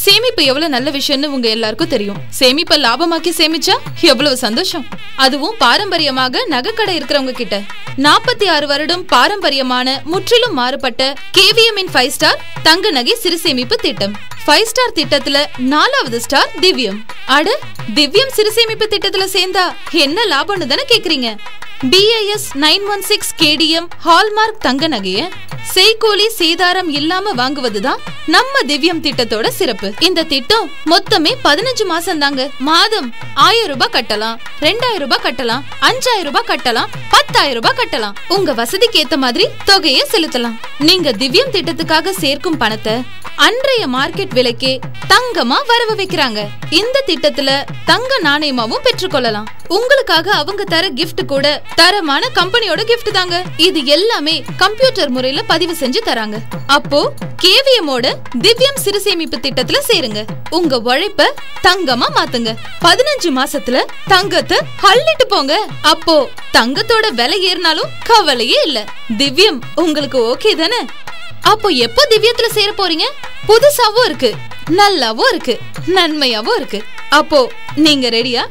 சேமிப்பு எவ்வளவு நல்ல விஷயம்னு உங்க எல்லாருக்கும் தெரியும். சேமிப்பை லாபமாக்கி சேமிச்சா எவ்வளவு சந்தோஷம். அதுவும் பாரம்பரியமாக நகைக்கடை இருக்கிறவங்க கிட்ட. 46 வருடம் பாரம்பரியமான முற்றிலும் மாறுபட்ட KVM இன் 5 ஸ்டார் தங்க நகை சிறு சேமிப்பு திட்டம். 5 ஸ்டார் திட்டத்துல 4வது ஸ்டார் திவ்யம். அட, திவ்யம் சிறு சேமிப்பு திட்டத்துல சேர்ந்தா என்ன லாபம்னு தானே கேக்குறீங்க? BIS 916 KDM ஹால்மார்க் தங்க நகைய செய்கூலி சேதாரம் இல்லாம வாங்குவதுதான் நம்ம திவ்யம் திட்டத்தோட சிறப்பு. இந்த திட்டம் மொத்தமே 15 மாசம் தாங்க. மாதம் 1000 ரூபாய் கட்டலாம், 2000 ரூபாய் கட்டலாம், 5000 ரூபாய் கட்டலாம், 10000 ரூபாய் கட்டலாம். உங்க வசதிக்கு ஏத்த மாதிரி தொகையை செலுத்தலாம். நீங்க திவ்யம் திட்டத்துக்காக சேர்க்கும் பணத்தை அன்றைய மார்க்கெட் விலைக்கே தங்கமா வரவு வைக்கிறாங்க. இந்த திட்டத்துல தங்க நாணயமாவும் பெற்றுக்கொள்ளலாம். உங்களுக்காக அவங்க தர கிஃப்ட் கூட தரமான கம்பெனியோட கிஃப்ட் தாங்க. இது எல்லாமே கம்ப்யூட்டர் முறையில பதிவு செஞ்சு தராங்க. அப்போ KVM ஓட திவ்யம் சிறு சேமிப்பு திட்டத்துல சேருங்க. உங்க உழைப்ப தங்கமா மாத்துங்க. 15 மாசத்துல தங்கத்தை அள்ளிட்டு போங்க. அப்போ தங்கத்தோட விலை ஏறினாலும் கவலையே இல்ல. திவ்யம் உங்களுக்கு ஓகே தானே? அப்போ எப்போ திவ்யத்துல சேர போறீங்க? புதுசாவும் இருக்கு, நல்லாவும் இருக்கு, நன்மையாவும் இருக்கு. அப்போ நீங்க ரெடியா?